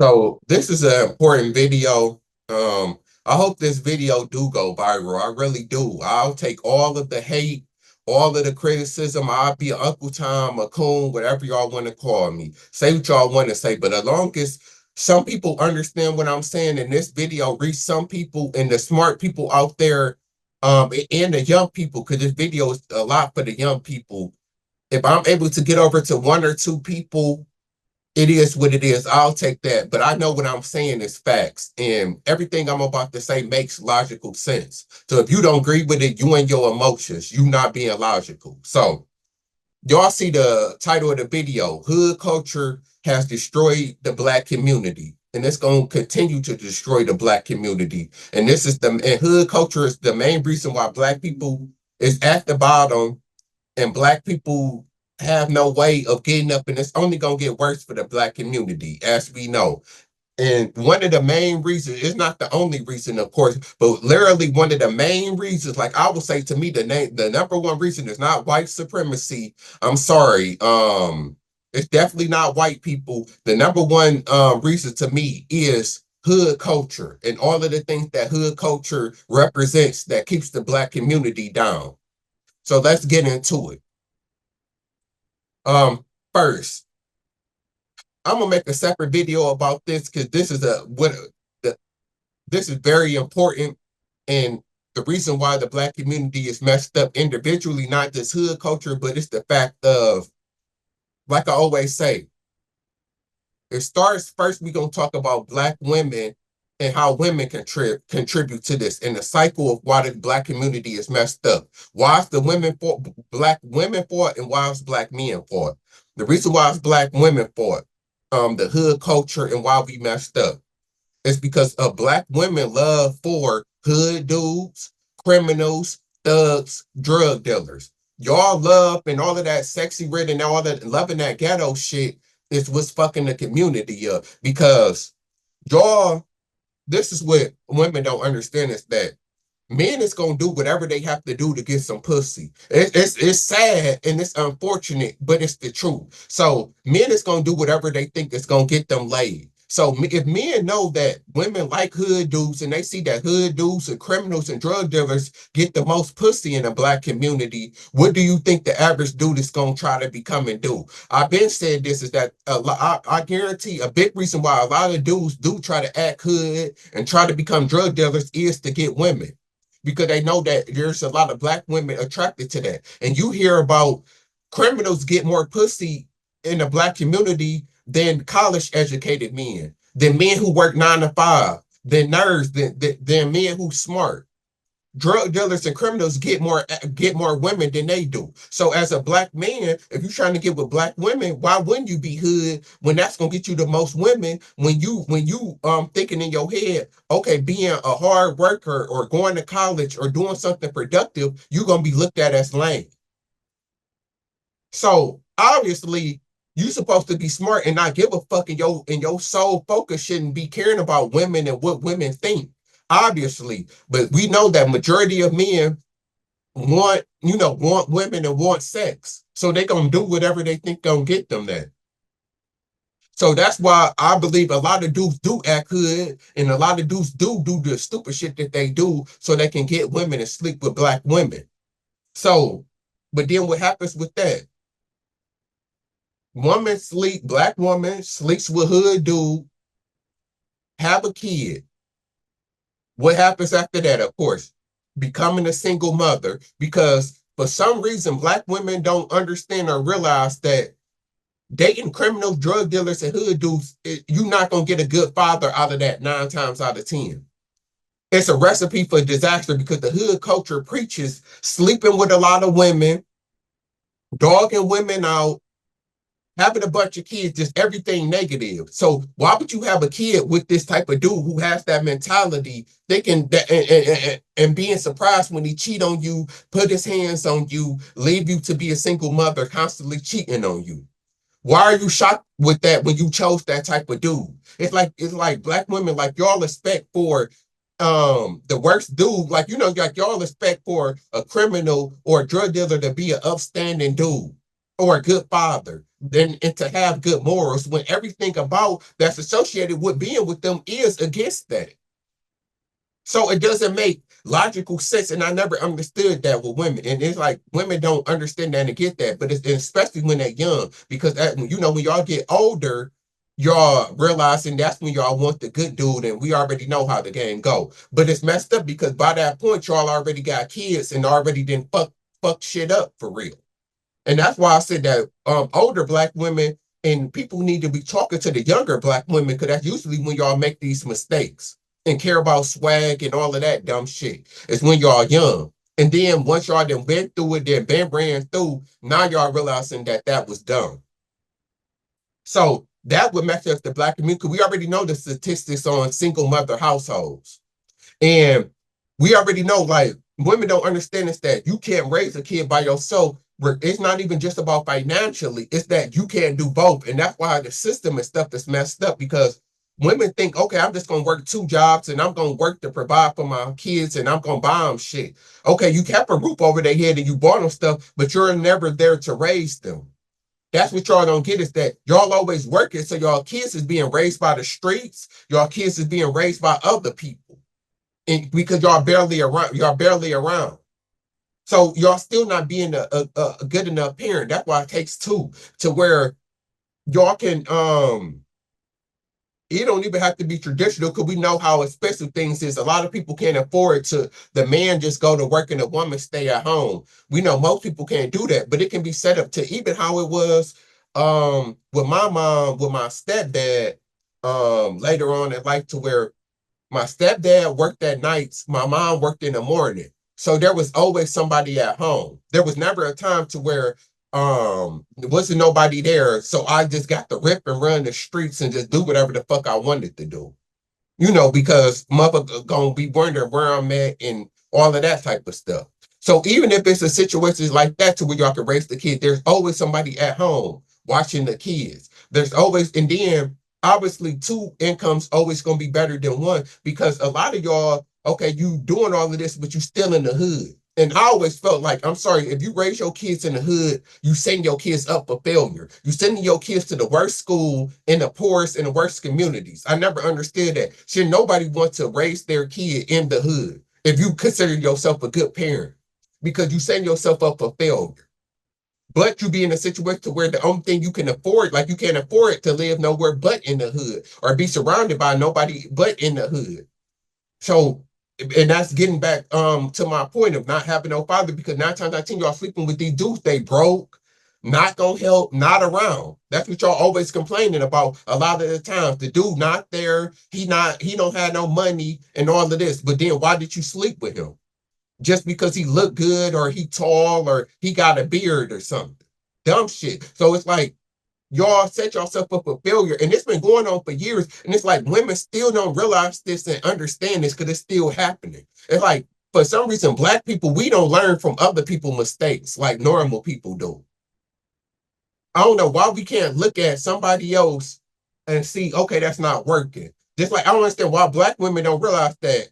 So this is an important video. I hope this video do go viral. I really do. I'll take all of the hate, all of the criticism. I'll be Uncle Tom, a coon, whatever y'all want to call me. Say what y'all want to say. But as long as some people understand what I'm saying in this video, reach some people and the smart people out there, and the young people, because this video is a lot for the young people. If I'm able to get over to one or two people, it is what it is. I'll take that. But I know what I'm saying is facts. And everything I'm about to say makes logical sense. So if you don't agree with it, you and your emotions, you not being logical. So y'all see the title of the video. Hood culture has destroyed the Black community. And it's going to continue to destroy the Black community. And hood culture is the main reason why Black people is at the bottom and Black people have no way of getting up, and it's only gonna get worse for the Black community, as we know. And one of the main reasons, it's not the only reason, of course, but literally one of the main reasons, like I would say to me, the number one reason is not white supremacy. I'm sorry. It's definitely not white people. The number one reason to me is hood culture and all of the things that hood culture represents that keeps the Black community down. So let's get into it. First, I'm gonna make a separate video about this because the this is very important, and the reason why the Black community is messed up individually, not just hood culture, but it's the fact of, like I always say, it starts first. We're gonna talk about Black women and how women contribute to this, and the cycle of why the Black community is messed up. Why is the women for Black women for it, and why is Black men for it? The reason why it's Black women for it, the hood culture, and why we messed up. It's because of Black women love for hood dudes, criminals, thugs, drug dealers. Y'all love and all of that sexy red and all that loving that ghetto shit is what's fucking the community up. Because y'all, this is what women don't understand is that men is gonna do whatever they have to do to get some pussy. It's sad and it's unfortunate, but it's the truth. So men is gonna do whatever they think is gonna get them laid. So if men know that women like hood dudes and they see that hood dudes and criminals and drug dealers get the most pussy in the Black community, what do you think the average dude is gonna try to become and do? I've been saying this is that I guarantee a big reason why a lot of dudes do try to act hood and try to become drug dealers is to get women because they know that there's a lot of Black women attracted to that. And you hear about criminals get more pussy in the Black community than college educated men, than men who work 9 to 5, than nerds, than men who smart. Drug dealers and criminals get more women than they do. So as a Black man, if you're trying to get with Black women, why wouldn't you be hood when that's gonna get you the most women? When you thinking in your head, okay, being a hard worker or going to college or doing something productive, you're gonna be looked at as lame. So obviously, you supposed to be smart and not give a fuck, and your sole focus shouldn't be caring about women and what women think. Obviously, but we know that majority of men want women and want sex. So they gonna do whatever they think gonna get them there. So that's why I believe a lot of dudes do act hood and a lot of dudes do the stupid shit that they do so they can get women and sleep with Black women. So, but then what happens with that? Black woman sleeps with hood dude, have a kid. What happens after that? Of course, becoming a single mother, because for some reason, Black women don't understand or realize that dating criminals, drug dealers, and hood dudes, you're not going to get a good father out of that 9 times out of 10. It's a recipe for disaster because the hood culture preaches sleeping with a lot of women, dogging women out, having a bunch of kids, just everything negative. So why would you have a kid with this type of dude who has that mentality, thinking that and being surprised when he cheat on you, put his hands on you, leave you to be a single mother, constantly cheating on you? Why are you shocked with that when you chose that type of dude? It's like Black women, like y'all expect for the worst dude, like like y'all expect for a criminal or a drug dealer to be an upstanding dude or a good father, then and to have good morals when everything about that's associated with being with them is against that. So it doesn't make logical sense. And I never understood that with women. And it's like women don't understand that and get that, but it's especially when they're young, because that, you know, when y'all get older, y'all realizing that's when y'all want the good dude, and we already know how the game go. But it's messed up because by that point, y'all already got kids and already didn't fuck shit up for real. And that's why I said that older black women and people need to be talking to the younger black women, because that's usually when y'all make these mistakes and care about swag and all of that dumb shit. It's when y'all young. And then once y'all done been through it, then been ran through, now y'all realizing that that was dumb. So that would mess up the black community. We already know the statistics on single mother households. And we already know, like, women don't understand this, that you can't raise a kid by yourself. It's not even just about financially, it's that you can't do both. And that's why the system and stuff is messed up, because women think, okay, I'm just gonna work two jobs and I'm gonna work to provide for my kids and I'm gonna buy them shit. Okay, you kept a roof over their head and you bought them stuff, but you're never there to raise them. That's what y'all don't get, is that y'all always working, so y'all kids is being raised by the streets, y'all kids is being raised by other people. And because y'all barely around. So y'all still not being a good enough parent. That's why it takes two, to where y'all can it don't even have to be traditional, because we know how expensive things is. A lot of people can't afford to the man just go to work and the woman stay at home. We know most people can't do that, but it can be set up to even how it was with my mom, with my stepdad, later on in life, to where my stepdad worked at nights, my mom worked in the morning. So there was always somebody at home. There was never a time to where there wasn't nobody there. So I just got to rip and run the streets and just do whatever the fuck I wanted to do. You know, because mother gonna be wondering where I'm at and all of that type of stuff. So even if it's a situation like that to where y'all can raise the kid, there's always somebody at home watching the kids. There's always, and then obviously two incomes always gonna be better than one, because a lot of y'all, okay, you doing all of this, but you still in the hood. And I always felt like, I'm sorry, if you raise your kids in the hood, you send your kids up for failure. You sending your kids to the worst school in the poorest and the worst communities. I never understood that. Should nobody want to raise their kid in the hood if you consider yourself a good parent, because you send yourself up for failure. But you be in a situation where the only thing you can afford, like you can't afford to live nowhere but in the hood, or be surrounded by nobody but in the hood. So, and that's getting back to my point of not having no father, because 9 times out of 10 y'all sleeping with these dudes, they broke, not gonna help, not around. That's what y'all always complaining about a lot of the times. The dude not there, he don't have no money and all of this. But then why did you sleep with him? Just because he looked good, or he tall, or he got a beard or something. Dumb shit. So it's like y'all set yourself up for failure, and it's been going on for years. And it's like women still don't realize this and understand this, because it's still happening. It's like, for some reason, black people, we don't learn from other people's mistakes like normal people do. I don't know why we can't look at somebody else and see, okay, that's not working. Just like I don't understand why black women don't realize that,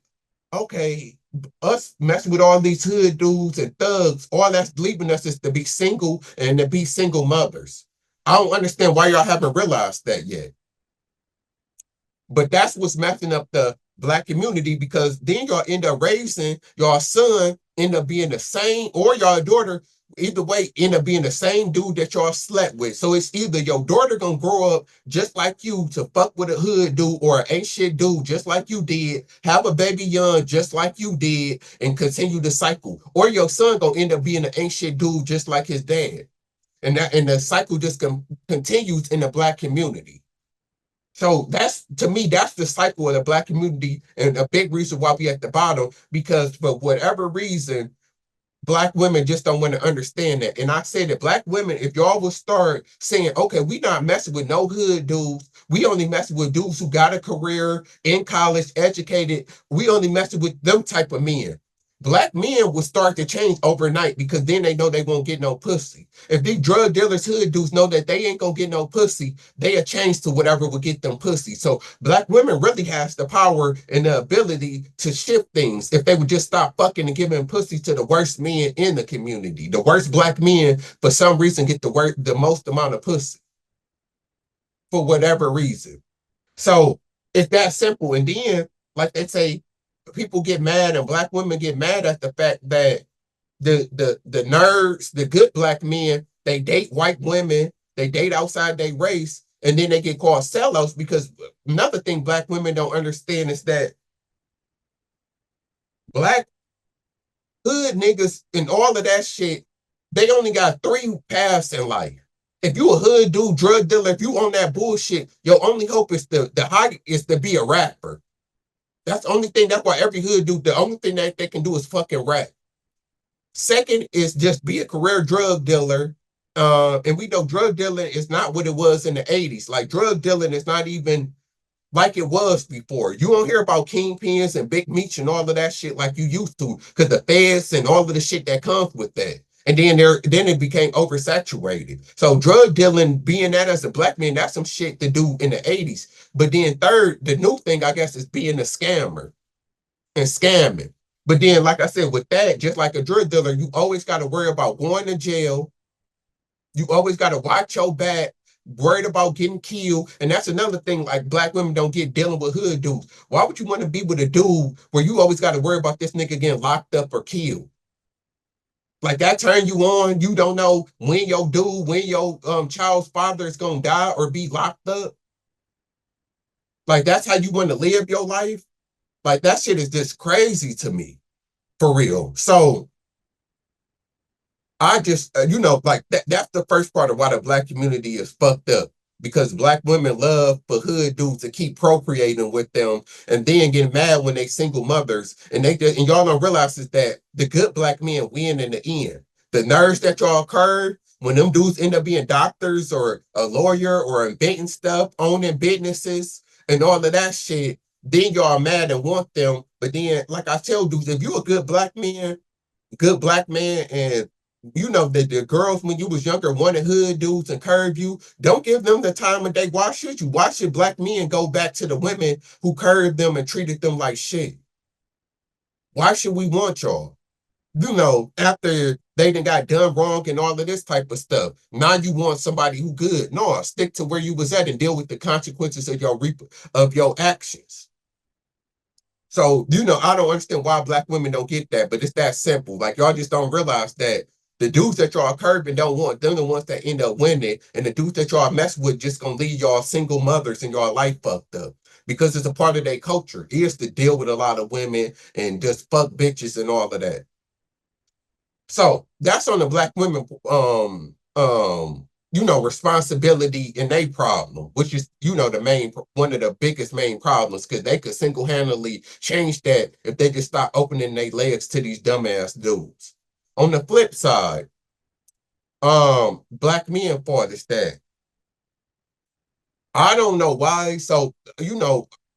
okay, us messing with all these hood dudes and thugs, all that's leaving us is to be single and to be single mothers. I don't understand why y'all haven't realized that yet. But that's what's messing up the black community, because then y'all end up raising your son, end up being the same, or your daughter, either way, end up being the same dude that y'all slept with. So it's either your daughter gonna grow up just like you to fuck with a hood dude or an ain't shit dude just like you did, have a baby young just like you did, and continue the cycle. Or your son gonna end up being an ain't shit dude just like his dad. And the cycle just continues in the black community. So that's, to me, that's the cycle of the black community, and a big reason why we at the bottom, because for whatever reason, black women just don't want to understand that. And I say that black women, if y'all will start saying, okay, we not messing with no hood dudes, we only messing with dudes who got a career in college, educated, we only messing with them type of men. Black men will start to change overnight because then they know they won't get no pussy. If these drug dealers, hood dudes know that they ain't gonna get no pussy, they'll change to whatever will get them pussy. So black women really has the power and the ability to shift things if they would just stop fucking and giving pussy to the worst men in the community. The worst black men, for some reason, get the most amount of pussy for whatever reason. So it's that simple. And then, like they say, people get mad and black women get mad at the fact that the nerds, the good black men, they date white women, they date outside their race, and then they get called sellouts because another thing black women don't understand is that black hood niggas and all of that shit, they only got three paths in life. If you a hood dude, drug dealer, if you on that bullshit, your only hope is the high is to be a rapper. That's the only thing. That's why every hood dude, the only thing that they can do is fucking rap. Second is just be a career drug dealer. And we know drug dealing is not what it was in the 80s. Like drug dealing is not even like it was before. You don't hear about kingpins and big meats and all of that shit like you used to because the feds and all of the shit that comes with that. And then it became oversaturated. So drug dealing, being that as a black man, that's some shit to do in the 80s. But then third, the new thing I guess is being a scammer and scamming. But then, like I said, with that, just like a drug dealer, you always got to worry about going to jail. You always got to watch your back, worried about getting killed. And that's another thing, like black women don't get dealing with hood dudes. Why would you want to be with a dude where you always got to worry about this nigga getting locked up or killed? Like that turn you on, you don't know when your child's father is gonna die or be locked up. Like that's how you want to live your life. Like that shit is just crazy to me, for real. So I just, like that's the first part of why the black community is fucked up because black women love for hood dudes to keep procreating with them and then get mad when they single mothers. And and y'all don't realize is that the good black men win in the end. The nerds that y'all curve, when them dudes end up being doctors or a lawyer or inventing stuff, owning businesses and all of that shit, then y'all mad and want them. But then, like I tell dudes, if you a good black man, and you know that the girls when you was younger wanted hood dudes and curve you. Don't give them the time of day. Why should you? Why should black men go back to the women who curved them and treated them like shit? Why should we want y'all? After they done got done wrong and all of this type of stuff. Now you want somebody who good. No, stick to where you was at and deal with the consequences of your actions. So, I don't understand why black women don't get that, but it's that simple. Like y'all just don't realize that the dudes that y'all curbing don't want them the ones that end up winning, and the dudes that y'all mess with just gonna leave y'all single mothers and y'all life fucked up because it's a part of their culture. It is to deal with a lot of women and just fuck bitches and all of that. So that's on the black women responsibility and a problem, which is, the main one of the biggest main problems, because they could single-handedly change that if they just stop opening their legs to these dumbass dudes. On the flip side, black men for this that. I don't know why. So,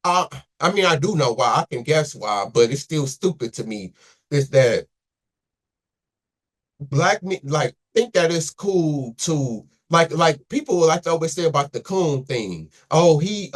I I mean I do know why. I can guess why, but it's still stupid to me. Is that black men like think that it's cool to like people like to always say about the coon thing. Oh, he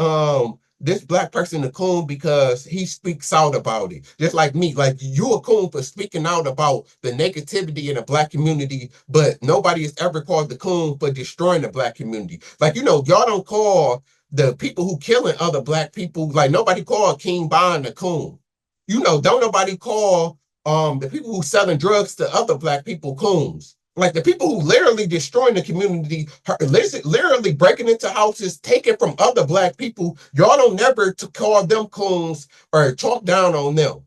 this black person a coon because he speaks out about it. Just like me, like you a coon for speaking out about the negativity in the black community, but nobody has ever called the coon for destroying the black community. Like y'all don't call the people who killing other black people, like nobody called King Bond a coon. Don't nobody call the people who selling drugs to other black people coons. Like the people who literally destroying the community, literally breaking into houses, taking from other black people. Y'all don't never to call them coons or talk down on them.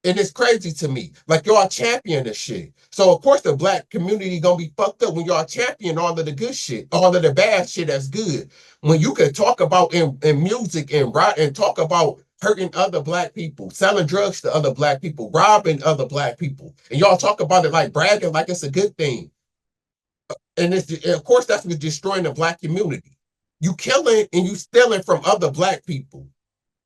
And it's crazy to me. Like y'all champion this shit. So of course the black community gonna be fucked up when y'all champion all of the good shit, all of the bad shit that's good. When you can talk about in music and write and talk about hurting other black people, selling drugs to other black people, robbing other black people, and y'all talk about it like bragging like it's a good thing. And of course that's what's destroying the black community. You killing and you stealing from other black people.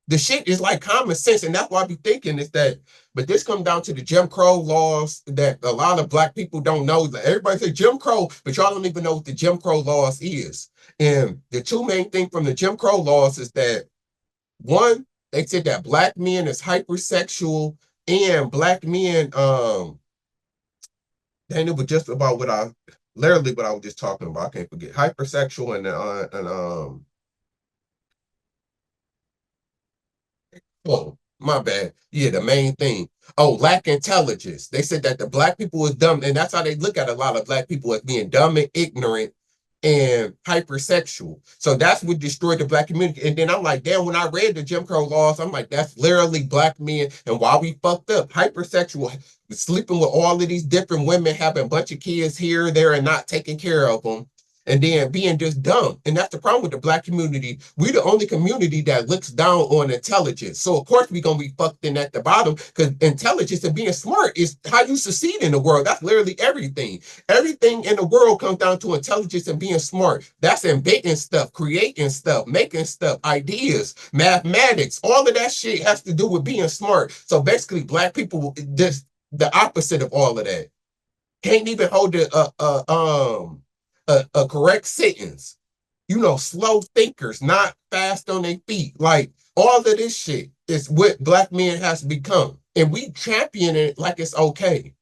The shit is like common sense, and that's why I be thinking is that. But this comes down to the Jim Crow laws that a lot of black people don't know. Everybody say Jim Crow, but y'all don't even know what the Jim Crow laws is. And the two main things from the Jim Crow laws is that one, they said that black men is hypersexual and black men, and it was just about what I literally what I was just talking about. I can't forget hypersexual and oh, my bad. Yeah, the main thing. Oh, lack intelligence. They said that the black people is dumb, and that's how they look at a lot of black people as being dumb and ignorant and hypersexual. So that's what destroyed the black community. And then I'm like, damn, when I read the Jim Crow laws, I'm like, that's literally black men. And why we fucked up, hypersexual, sleeping with all of these different women, having a bunch of kids here, there, and not taking care of them and then being just dumb. And that's the problem with the black community. We're the only community that looks down on intelligence. So of course we're gonna be fucked in at the bottom because intelligence and being smart is how you succeed in the world. That's literally everything. Everything in the world comes down to intelligence and being smart. That's inventing stuff, creating stuff, making stuff, ideas, mathematics. All of that shit has to do with being smart. So basically, black people just the opposite of all of that. Can't even hold a correct sentence. You know, slow thinkers, not fast on their feet. Like all of this shit is what black men has become. And we champion it like it's okay.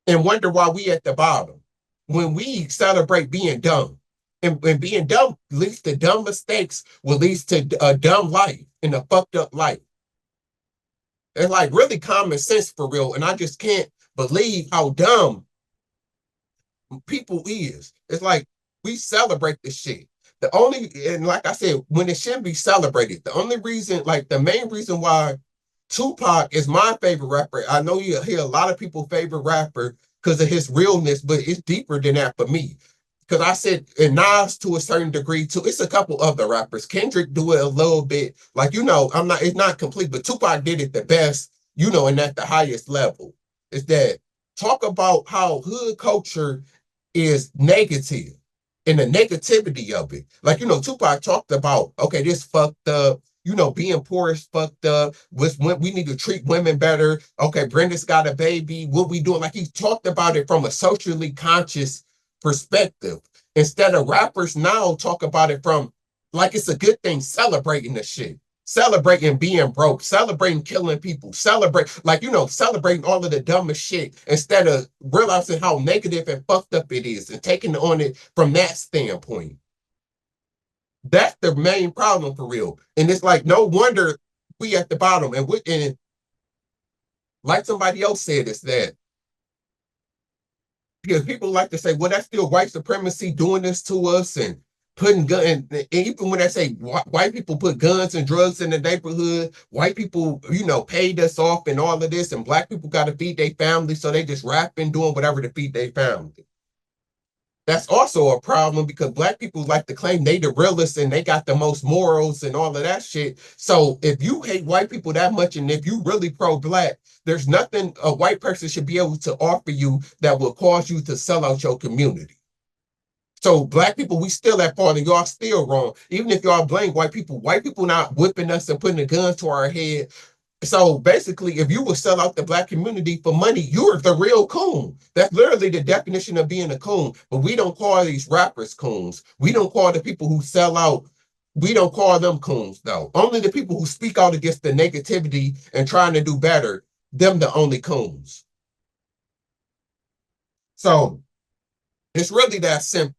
And wonder why we at the bottom. When we celebrate being dumb. And being dumb leads to dumb mistakes, will leads to a dumb life and a fucked up life. It's like really common sense for real. And I just can't believe how dumb people is. It's like we celebrate this shit. The only and like I said, when it shouldn't be celebrated, the only reason, like the main reason why Tupac is my favorite rapper. I know you hear a lot of people favorite rapper because of his realness, but it's deeper than that for me. Because I said, and Nas to a certain degree too. It's a couple other rappers. Kendrick do it a little bit. Like I'm not. It's not complete, but Tupac did it the best. And at the highest level. Is that talk about how hood culture is negative and the negativity of it. Like, Tupac talked about, okay, this fucked up, being poor is fucked up. We need to treat women better. Okay, Brenda's got a baby. What we doing? Like he talked about it from a socially conscious perspective. Instead of rappers now talk about it from like it's a good thing, celebrating the shit. Celebrating being broke, celebrating killing people, celebrating all of the dumbest shit instead of realizing how negative and fucked up it is and taking on it from that standpoint. That's the main problem for real. And it's like, no wonder we at the bottom. And like somebody else said, it's that because people like to say, well, that's still white supremacy doing this to us and putting gun and even when I say white people put guns and drugs in the neighborhood, white people, paid us off and all of this, and black people got to feed their family, so they just rapping, doing whatever to feed their family. That's also a problem because black people like to claim they the realest and they got the most morals and all of that shit. So if you hate white people that much and if you really pro-black, there's nothing a white person should be able to offer you that will cause you to sell out your community. So black people, we still at fault and y'all still wrong. Even if y'all blame white people not whipping us and putting a gun to our head. So basically, if you will sell out the black community for money, you're the real coon. That's literally the definition of being a coon. But we don't call these rappers coons. We don't call the people who sell out, we don't call them coons, though. Only the people who speak out against the negativity and trying to do better, them the only coons. So it's really that simple.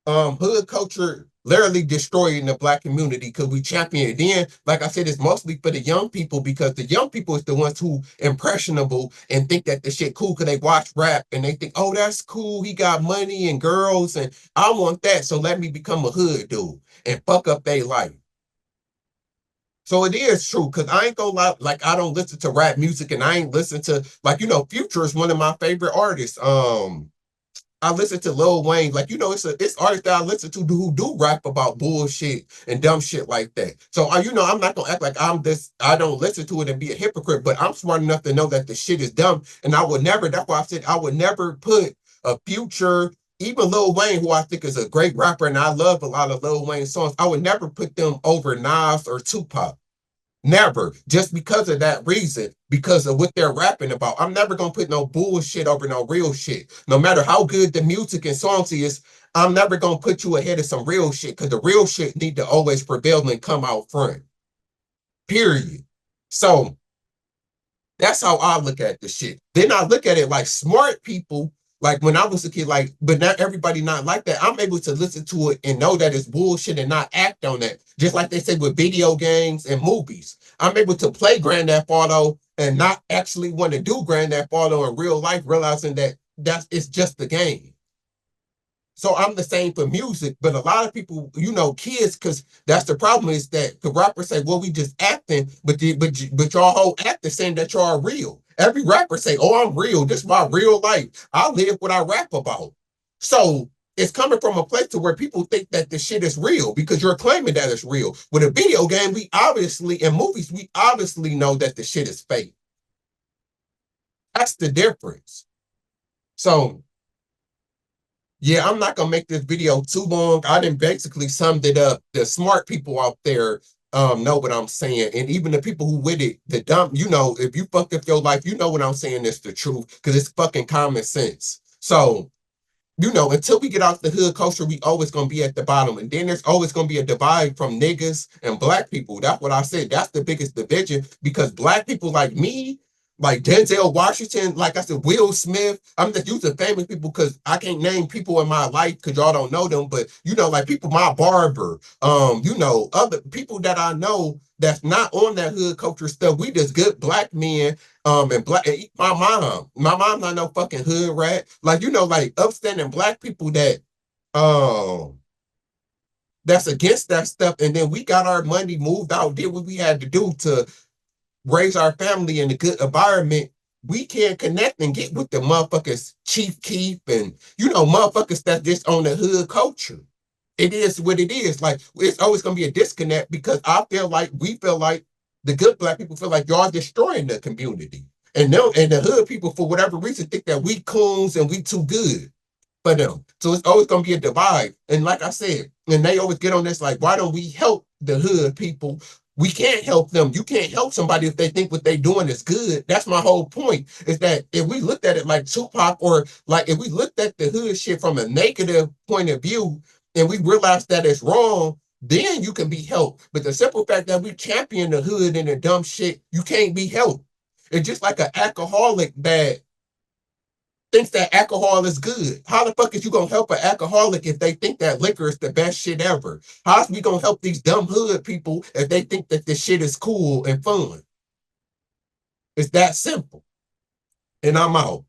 Hood culture literally destroying the black community because we champion it. Then, like I said, it's mostly for the young people because the young people is the ones who impressionable and think that the shit cool because they watch rap and they think, oh, that's cool. He got money and girls and I want that. So let me become a hood dude and fuck up their life. So it is true because I ain't gonna lie, like I don't listen to rap music and I ain't listen to Future is one of my favorite artists. I listen to Lil Wayne, like it's artists that I listen to who do rap about bullshit and dumb shit like that. So I'm not gonna act like I don't listen to it and be a hypocrite, but I'm smart enough to know that the shit is dumb, and I would never. That's why I said I would never put a Future, even Lil Wayne, who I think is a great rapper, and I love a lot of Lil Wayne songs. I would never put them over Nas or Tupac. Never. Just because of that reason, because of what they're rapping about. I'm never gonna put no bullshit over no real shit. No matter how good the music and songs is, I'm never gonna put you ahead of some real shit because the real shit need to always prevail and come out front. Period. So that's how I look at the shit. Then I look at it like smart people, like when I was a kid, like, but not everybody not like that. I'm able to listen to it and know that it's bullshit and not act on that. Just like they say with video games and movies. I'm able to play Grand Theft Auto and not actually want to do Grand Theft Auto in real life, realizing that it's just a game. So I'm the same for music, but a lot of people, kids, because that's the problem is that the rappers say, "Well, we just acting," but y'all whole acting saying that y'all real. Every rapper say, "Oh, I'm real. This is my real life. I live what I rap about." So it's coming from a place to where people think that the shit is real because you're claiming that it's real. With a video game, we obviously in movies we obviously know that the shit is fake. That's the difference. So yeah, I'm not gonna make this video too long. I didn't basically summed it up. The smart people out there know what I'm saying. And even the people who with it, the dumb, if you fucked up your life, you know what I'm saying is the truth because it's fucking common sense. So, until we get out the hood culture, we always gonna be at the bottom. And then there's always gonna be a divide from niggas and black people. That's what I said. That's the biggest division because black people like me, like Denzel Washington, like I said, Will Smith. I'm just using famous people because I can't name people in my life because y'all don't know them. But like people, my barber, other people that I know that's not on that hood culture stuff. We just good black men and black my mom not no fucking hood rat. Like like upstanding black people that um that's against that stuff. And then we got our money moved out, did what we had to do to raise our family in a good environment. We can connect and get with the motherfuckers Chief Keef and motherfuckers that just on the hood culture. It is what it is. Like it's always gonna be a disconnect because we feel like the good black people feel like y'all destroying the community. And no, and the hood people, for whatever reason, think that we coons and we too good for them. So it's always gonna be a divide. And like I said, and they always get on this like, why don't we help the hood people? We can't help them. You can't help somebody if they think what they're doing is good. That's my whole point. Is that if we looked at it like Tupac, or like if we looked at the hood shit from a negative point of view, and we realized that it's wrong, then you can be helped. But the simple fact that we champion the hood and the dumb shit, you can't be helped. It's just like an alcoholic that thinks that alcohol is good. How the fuck is you gonna help an alcoholic if they think that liquor is the best shit ever? How's we gonna help these dumb hood people if they think that this shit is cool and fun? It's that simple. And I'm out.